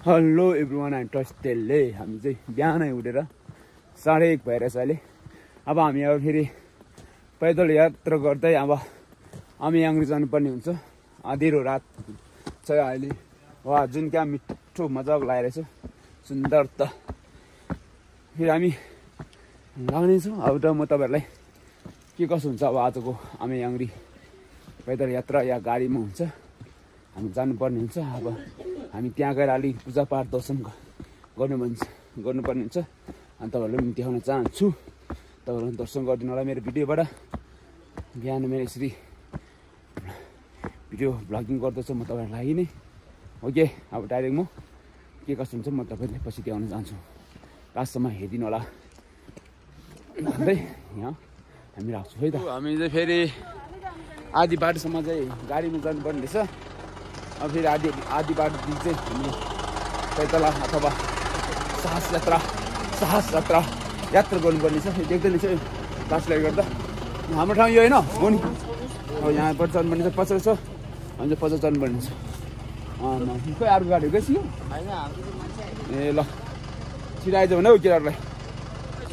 Hello everyone, I'm टस्टेलले हामी चाहिँ बिहानै उठेर 1:30 भइरहेछ अहिले। अब हामी अब फेरि पैदल यात्रा गर्दै अब अमियाङ्ग्री जानुपर्ने हुन्छ। अँधेरो रात छ अहिले। वा जुन क्या मिठो मजाको लागिरहेछ, सुन्दर त। फेरि हामी लाग्नेछौँ। अब त म तपाईँहरूलाई के कसो हुन्छ अब आजको अमियाङ्ग्री पैदल यात्रा या गाडीमा हुन्छ, हामी जानुपर्ने हुन्छ। अब हामी त्यहाँ गएर अलिक पूजापाठ दर्शन गर्नुपर्ने हुन्छ। अनि तपाईँहरूलाई पनि देखाउन चाहन्छु। तपाईँहरूलाई दर्शन गरिदिनु होला मेरो भिडियोबाट। बिहान मेरो यसरी भिडियो भ्लगिङ गर्दैछु म तपाईँहरूको लागि नै। ओके, अब डाइरेक्ट म के कस्तो हुन्छ म तपाईँलाई पछि देखाउन चाहन्छु। लास्टसम्म हेरिदिनु होला भन्दै यहाँ हामी राख्छौँ है त। हामी चाहिँ फेरि आधी बाटोसम्म चाहिँ गाडीमा जानुपर्ने रहेछ। अब फेरि आधी बाटोदेखि चाहिँ हामी पैदल अथवा साहस यात्रा गर्नुपर्ने छ। देख्दैन छ बासले गर्दा हाम्रो ठाउँ यो होइन हो नि। अब यहाँबाट चढ्नुपर्ने छ 50 छ, हामी चाहिँ 50 चढ्नुपर्ने छ। खोइ अर्को गाडी गइसक्यो ए ल छिटो आइज भने हौ केटाहरूलाई।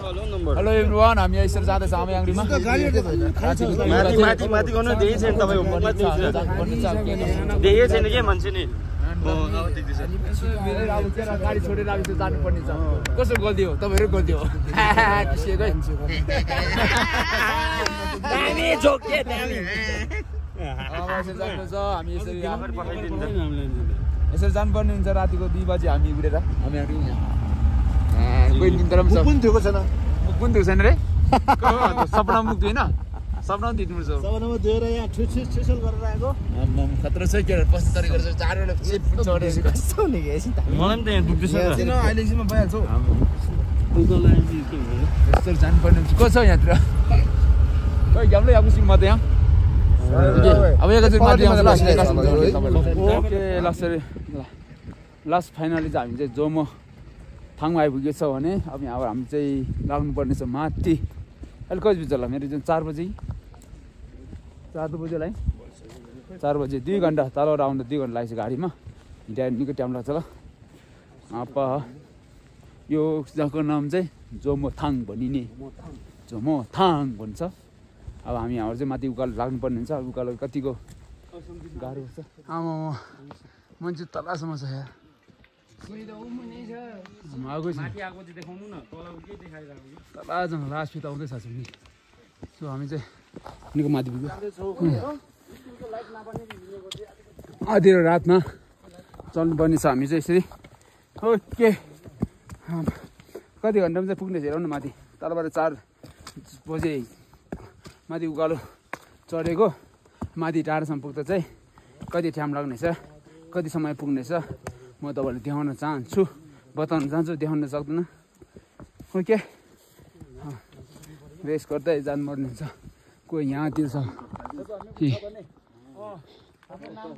हेलो एभ्रिवान, हामी यसरी जाँदैछ अमियाङ्ग्रीमा। माथि गर्नु देखेको छैन तपाईँको देखेको छैन के मान्छे नि। गाडी छोडेर अब जानुपर्ने छ। कसो गल्ती हो तपाईँहरू गल्ती हो। हामी यसरी जानुपर्ने हुन्छ। रातिको 2 बजी हामी उठेर अमियाङ्ग्री कोही निन्द्रा पनि छ। मुख पनि थिएको छैन रे। सपना मुख होइन, सपना पनि दिनु छ। सपनामा दिएर यहाँ छुछुल गरेर आएको खतरा छ के पस्ने तरिका छ। 4वटा चिप चढेछ। कस्तो नि के मलाई पनि त यहाँ दुख्दैछ किन अहिले एकछिनमा भइहाल्छ हौ। यस्तो जानुपर्ने हुन्छ। को छ यहाँतिर खोइ ग्याम्लै आएको छु म त यहाँ। अब एकैचोटि माथि आउँछ। लास्ट फाइनली चाहिँ हामी चाहिँ जोमो ठाउँमा आइपुगेको छ भने अब यहाँ हामी चाहिँ लाग्नुपर्ने छ माथि। अहिले कति बजी होला मेरो जुन 4 बजी होला है। 4 बजी 2 घन्टा तलबाट आउँदा 2 घन्टा लाग्छ गाडीमा। हिँडेर निकै टाइम लाग्छ ल। अब यो जग्गाको नाम चाहिँ जोमोथाङ भनिने, जोमोथाङ भन्छ। अब हामी यहाँबाट चाहिँ माथि उकालो लाग्नुपर्ने हुन्छ। उकालो कतिको गाह्रो छ। आमा मान्छे तलसम्म छ यहाँ। लास्ट फिट आउँदैछ नि। सो हामी चाहिँ निको माथि पुग्यो। अँधेरो रातमा चल्नुपर्ने छ हामी चाहिँ यसरी। ओके, कति घन्टामा चाहिँ पुग्ने हेरौँ न माथि। तलबाट 4 बजे माथि उकालो चढेको। माथि टाढासम्म पुग्दा चाहिँ कति टाइम लाग्नेछ, कति समय पुग्नेछ म तपाईँलाई देखाउन चाहन्छु, बताउन चाहन्छु, देखाउन सक्दिनँ। ओके, रेस गर्दै जानुपर्ने हुन्छ। कोही यहाँतिर छ कि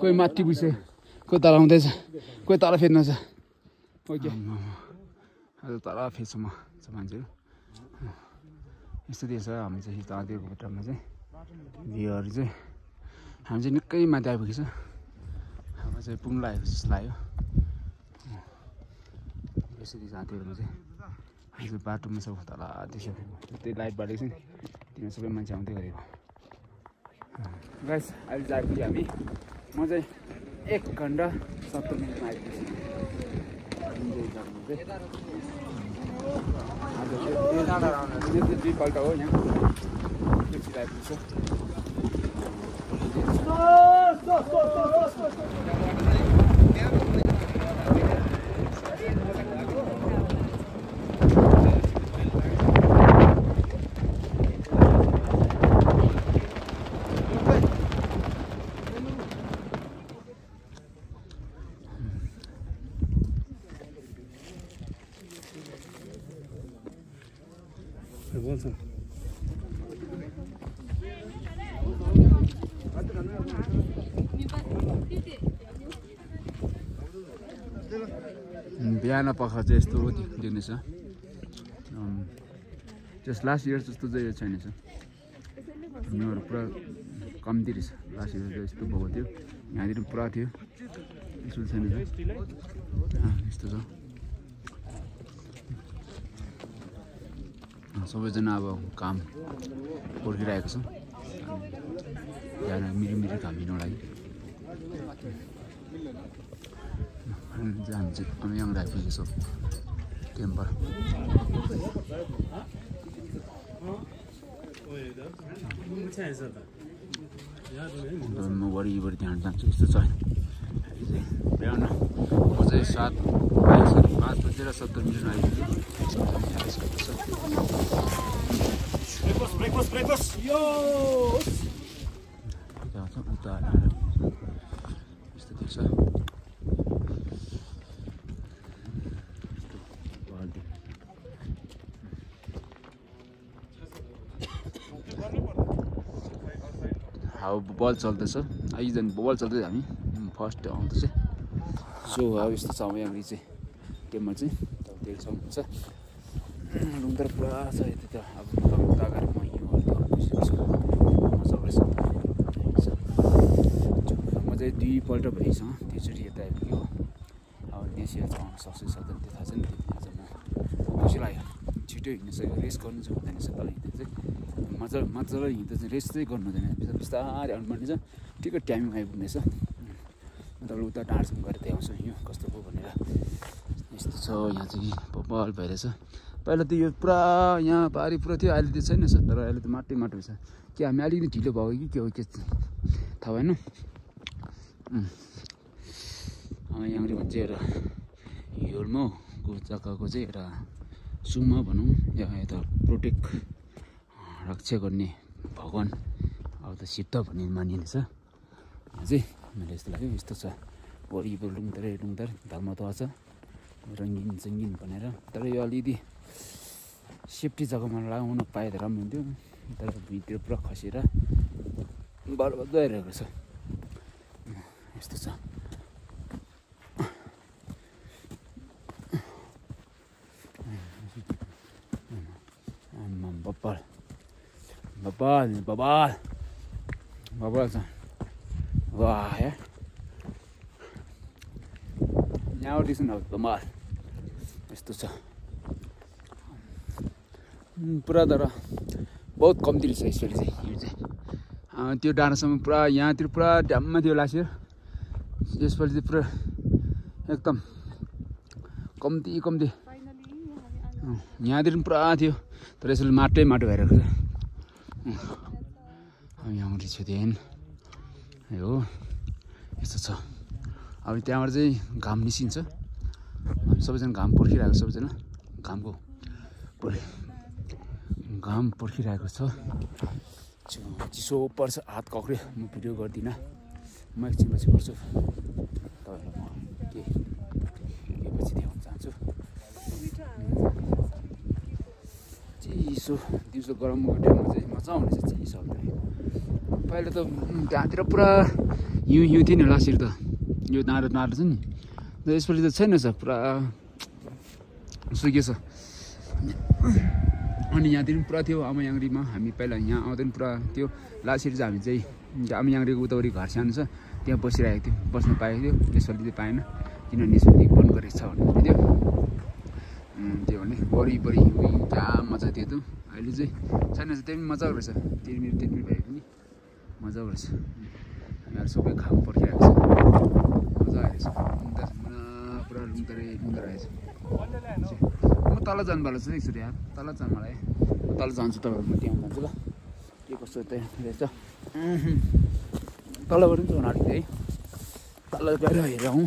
कोही माथि पुग्छ, कोही तल आउँदैछ, कोही तल फेर्न छ। ओके, आज तल फेर्छु म मान्छेहरू। यस्तो देख्छ हामी चाहिँ ताँतिएको बटरमा चाहिँ भ्यूहरू चाहिँ हामी चाहिँ निकै माथि आइपुगेछ। हाम्रो चाहिँ पुग्नु लागेको जस्तो लाग्यो। यसरी जाँदैहरूमा चाहिँ हामी चाहिँ बाटोमा सब तल देख्यो। त्यही लाइट बालेको छ नि, तिनीहरू सबै मान्छे आउँदै गरेको। गाइस अहिले चाहिँ आइपुग्यो हामी। म चाहिँ 1 घन्टा 70 मिनटमा आइपुगेछु। यो 2 पल्ट हो यहाँ छिटो आइपुग्छ। बिहान पख चाहिँ यस्तो देख्नेछ। जस लास्ट इयर जस्तो चाहिँ यो छैन छ। हिउँहरू पुरा कम्ती रहेछ। लास्ट इयर चाहिँ यस्तो भएको थियो, यहाँनिर पुरा थियो। यस्तो छैन। यस्तो सबैजना अब काम पर्खिरहेको छौँ बिहान मिरी घाम हिँड्नु लागि हामी चाहिँ अमियाङ आइपुगेको छौँ टेम्पल म वरिपरि ध्यान जान्छु यस्तो छ बिहान म चाहिँ 5:70 ब्रेकफास्ट यो उता यस्तो देख्छ हावा बल चल्दैछ आइजन बल चल्दैछ हामी फर्स्ट आउँदैछ सो अब यस्तो छ यहाँ चाहिँ टेम्पल चाहिँ देख्न सक्नुहुन्छ रुमतिर पुरा छ यति त अब उता गएर म चाहिँ दुईपल्ट भइसँग त्योचोटि यता आइपुग्यो अब नेसिया चाहिँ आउनु सक्छु सक्दैन त्यो थाहा छैन म खुसी लाग्यो छिटो हिँड्नु सक्यो रेस्ट गर्नु चाहिँ हुँदैन रहेछ तल हिँड्दा चाहिँ मजाले हिँड्दा चाहिँ रेस्ट चाहिँ गर्नु हुँदैन बिस्तारै आउनुपर्ने छ ठिकै टाइमिङ आइपुग्नेछ म तपाईँले उता टाढासम्म गएर देखाउँछु यो कस्तो पो भनेर यस्तो छ यहाँ चाहिँ बल भइरहेछ पहिला त यो पुरा यहाँ पारी पुरा थियो अहिले त छैन छ तर अहिले त माटो छ कि हामी अलिकति ढिलो भयो कि के हो के थाहा भएन यहाँनिर भन्छ एउटा हिलमाको जग्गाको चाहिँ एउटा सुमा भनौँ या यता प्रोटेक्ट रक्षा गर्ने भगवान् अब त सिद्ध भन्ने मानिनेछ यहाँ चाहिँ मैले यस्तो लाग्यो यस्तो छ वरिपरि लुङदर धर्मतवा छ रङ्गिन भनेर तर यो अलिकति सेफ्टी जग्गामा लगाउन पाए त राम्रो हुन्थ्यो तर भित्र पुरा खसेर बर्बाद भइरहेको छ यस्तो छ बब्बल छ वाह यार यहाँबाट देख्नु अब बब्बल यस्तो छ पुरा तर बहुत कम्ती रहेछ यसपालि चाहिँ यो चाहिँ त्यो डाँडासम्म पुरा यहाँतिर पुरा ड्याममा थियो लास्ट इयर यसपालि चाहिँ पुरा एकदम कम्ती यहाँतिर पनि पुरा थियो तर यसले माटो भइरहेको छ यहाँ छु त्यहाँ हो यस्तो छ अब त्यहाँबाट चाहिँ घाम निस्किन्छ हामी सबैजना घाम पर्खिरहेको सबैजना घाम पर्खिरहेको छ चिसो पर्छ हात कक्रियो म भिडियो गर्दिनँ म एकछिनपछि गर्छु तपाईँहरूलाई म के पछि देखाउन चाहन्छु चिसो दिउँसो गरमको टाइममा चाहिँ मजा आउने छ चिसो पहिला त त्यहाँतिर पुरा हिउँ थियो नि लास्ट इयर त यो नाडो छ नि यसपालि त छैन छ पुरा सुकेछ अनि यहाँतिर पनि पुरा थियो आमायाङरीमा हामी पहिला यहाँ आउँदा पनि पुरा थियो लास्ट इयर चाहिँ हामी चाहिँ आमायाङरीको उतावरि घर सानो छ त्यहाँ बसिरहेको थियो बस्नु पाएको थियो यसपालि चाहिँ पाएन किनभने यसपालि बन्द गरेको छ भन्ने थियो त्यो भने वरिपरि क्या मजा थियो त अहिले चाहिँ छैन छ त्यो पनि मजाको रहेछ तिर्मिर भए पनि मजाको रहेछ हामीहरू सबै घाम पर्खिरहेको छ मजा आइरहेछ पुरा रुँदो रहेछ म तल जानुभएको छ एकचोटि यार तल जानु मलाई तल जान्छु तपाईँहरू म त्यहाँ जान्छु ल के कस्तो त्यहाँ रहेछ तलबाट पनि जाउँ अलिकति है तल गएर हेरौँ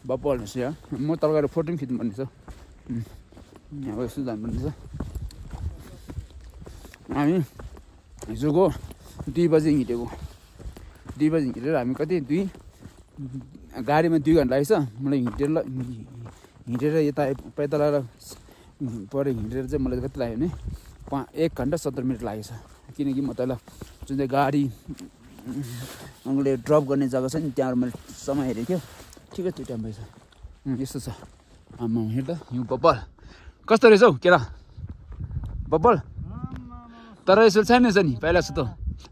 बप्पल रहेछ यार म तल गएर फोटो पनि खिच्नुपर्ने छ अब यस्तो जानुपर्ने छ हामी हिजोको 2 बजी हिँडेको 2 बजी हिँडेर हामी कति गाडीमा 2 घन्टा लागेछ मलाई हिँडेर यता पैदल पर हिँडेर चाहिँ मलाई कति लाग्यो भने 1 घन्टा 70 मिनट लागेछ किनकि म तल जुन चाहिँ गाडी उनीहरूले ड्रप गर्ने जग्गा छ नि त्यहाँबाट मैले समय हेरेको थियो ठिकै त्यो टाइम भएछ यस्तो छ आम्मा हेर्दा हिउँ बब्बल कस्तो रहेछ हौ केरा बब्बल तर यसो छैन रहेछ नि पहिला जस्तो त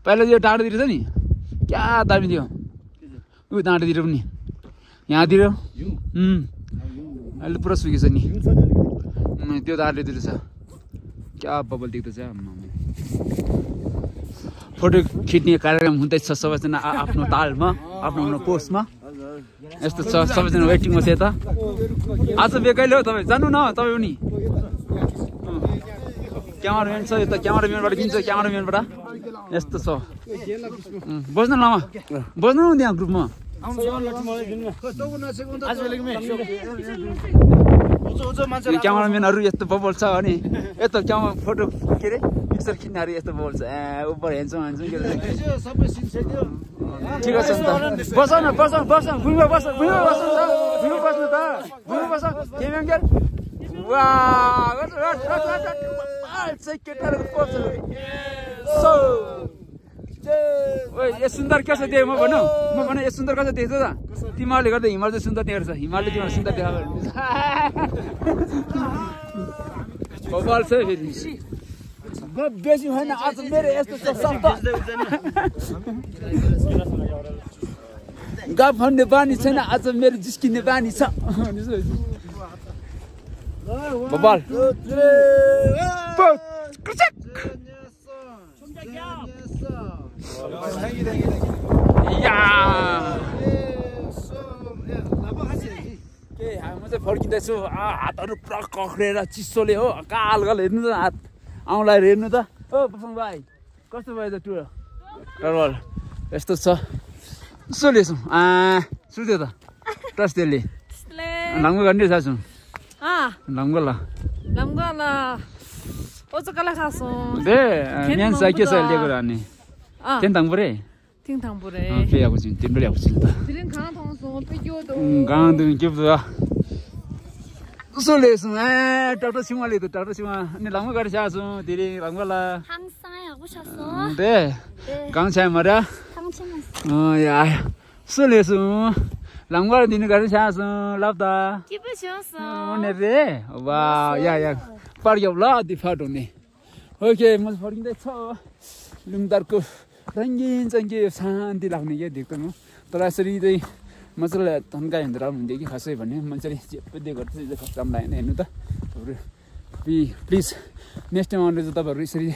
पहिला यो डाँडातिर छ नि क्या दामी थियो ऊ डाँडातिर पनि यहाँतिर अहिले पुरा सुकेछ नि त्यो तारले त्यो छ क्या बबल देख्दैछ फोटो खिच्ने कार्यक्रम हुँदैछ सबैजना आफ्नो तालमा आफ्नो पोस्टमा यस्तो छ सबैजना वेटिङमा छ यता आज बेकैले हो तपाईँ जानु न तपाईँ पनि क्यामेराम्यान छ यता क्यामेराम्यानबाट किन्छ क्यामेराम्यानबाट यस्तो छ बस्नु लामा बस्नु न त्यहाँ ग्रुपमा क्यामेराम्यानहरू यस्तो बबल छ अनि यस्तो क्यामेरा फोटो के अरे पिक्चर खिच्नेहरू यस्तो बबल छ उपर हेर्छौँ हान्छौँ के ठिक छ नि त बस न बस बस भुइँमा बस भुइँमा बस्नु त भुइँमा बस्नु त भुइँमा बस केमेरा वा केटाहरूको यो सुन्दर के छ त्यो म भनौँ यो सुन्दर कसो देख्छ त तिमीहरूले गर्दा हिमाल चाहिँ सुन्दर देखेको छ हिमालले तिमीहरू सुन्दर देखा भगवान छ फेरि बेसी होइन आज मेरो यस्तो गफ भन्ने बानी छैन आज मेरो जिस्किने बानी छ बबाल म चाहिँ फर्किँदैछु हातहरू पुरा कक्रेर चिसोले हो कालकाल हेर्नु त हात आउँला हेर्नु त ओ बसङ भाइ कस्तो भयो त टुर टरवल यस्तो छ यसो लिएछौँ सुत्यो त टस त्यसले lamgo gandi sasu lamgo la ozo kala khaso de nyan sa ke sa le gorani tin tang bure pe ya kusin tin bure ya kusin ta tin khang thong so pe yo do gang du ke bu so le su doctor sima le to doctor sima ni lamgo gari sasu diri lamgo la hang sai ya bu saso de gang sai mara hang chima ya so le su lamgo dini gari sasu labda ke bu saso ne be wow ya par yo la di photo ni okay म फर्किँदै छ लुङदारको रंगीन चंगे शान्ति लाग्ने के देख्दै म तर यसरी चाहिँ मजाले तन्का हिँडेर हुन्थ्यो कि खासै भन्ने मान्छेले जेपे गर्छ काम लाग्दैन हेर्नु त प्लिज नेक्स्ट टाइम आउँदा चाहिँ तपाईहरु यसरी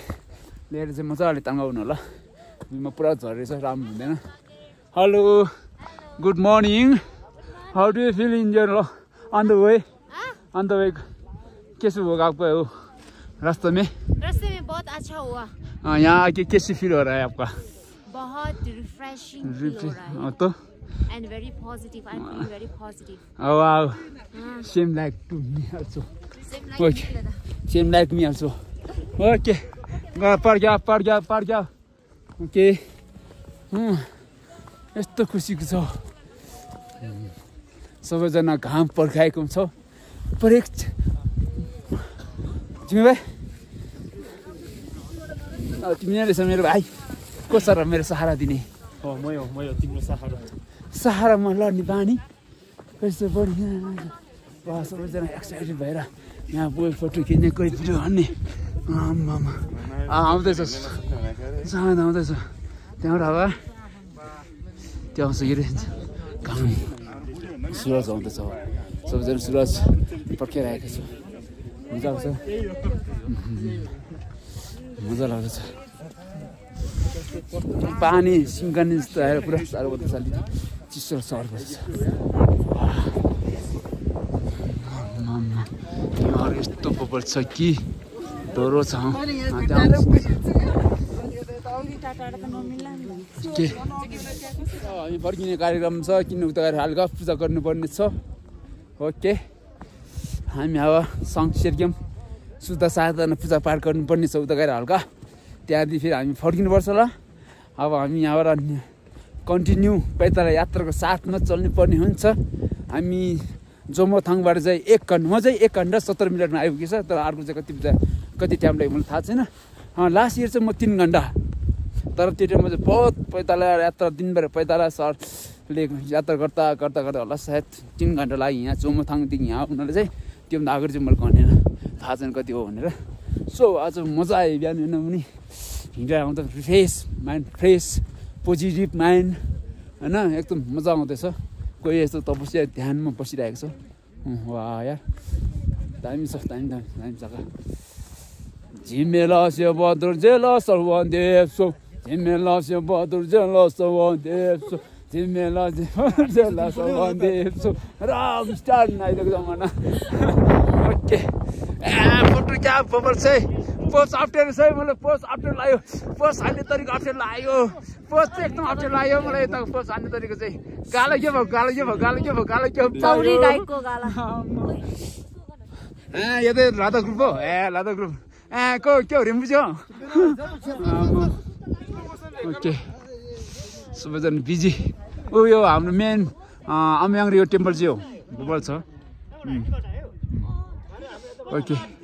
लिएर चाहिँ मजाले तन्गाउनु होला म पुरा झरेछ राम्रो हुँदैन hello good morning how do you fill in your on the way कैसे होगा आपका रास्ते में बहुत अच्छा हुआ यहाँ आके कैसे फील हो रहा है आपका बहुत रिफ्रेशिंग फील हो रहा है तो and very positive I feel very positive wow same like to me also okay same like me also okay per Gaya okay यस्तो खुसीको छ सबैजना घाम पर्खाएको छ परेक जिम्मे भाइ तिमी रहेछ मेरो भाइ कसो र मेरो सहारा दिने म यो तिम्रो सहारामा लड्ने बानी कस्तो बढिया वा सबैजना एक्साइटेड भएर यहाँ बोय फोटो खिच्ने कोही भिडियो हान्ने आउँदैछ साँझ आउँदैछ त्यहाँबाट अब त्यो आउँछ के अरे घाम सुरज आउँदैछ सबैजना सुरज पर्खाइरहेको छ मजा आउँछ मजा लाग्छ पानी सिङ्गानी जस्तो आएर पुरा साह्रो पर्छ अलि चिसो सहर पर्छ यस्तो बबल छ कि डरो छ हामी फर्किने कार्यक्रम छ किन उता गएर हल्का पूजा गर्नुपर्ने छ ओके हामी अब सङ्घ सेर्क्यौँ सुत्दा साधना पूजापाठ गर्नुपर्ने छ उता गएर हल्का त्यहाँदेखि फेरि हामी फर्किनुपर्छ होला अब हामी यहाँबाट कन्टिन्यू पैदल यात्राको साथमा चल्नु पर्ने हुन्छ हामी जोमोथाङबाट चाहिँ 1 घन्टा म चाहिँ 1 घन्टा 70 मिनटमा आइपुगेछ तर अर्को चाहिँ कति टाइम लाग्यो मलाई थाहा छैन लास्ट इयर चाहिँ म 3 घन्टा तर त्यो टाइममा चाहिँ बहुत पैदल यात्रा दिनभरि पैदल सरले यात्रा गर्दा होला सायद 3 घन्टा लाग्यो यहाँ जोमोथाङदेखि यहाँ आउनलाई चाहिँ त्योभन्दा अगाडि चाहिँ मैले गनेन थाहा छैन कति हो भनेर सो आज मजा आयो बिहान हेर्नु पनि हिँडेर आउँदा fresh mind fresh positive mind होइन एकदम मजा आउँदैछ कोही यस्तो तपस्या ध्यानमा बसिरहेको छ वाह यार दामी छ झिमेला से बहादुर जेला सर्वदेव सो झिमेला से बहादुर जेला सर्वदेव सो झिमेला जेला सर्वदेव सो राम स्टार नाइदिएको जमाना ओके फोटो क्या बबल चाहिँ पोस्ट अप्ठ्यारो छ मलाई पोस्ट अप्ठ्यारो लाग्यो पोस्ट हाल्ने तरिका अप्ठ्यारो लाग्यो पोस्ट चाहिँ एकदम अप्ठ्यारो लाग्यो मलाई यता पोस्ट हाल्ने तरिका चाहिँ गालो के यो त लादा ग्रुप हो लादा ग्रुप को के हो रिम्बु छ ओके सबैजना बिजी यो हाम्रो मेन अम्याङ यो टेम्पल चाहिँ हो बबल छ ओके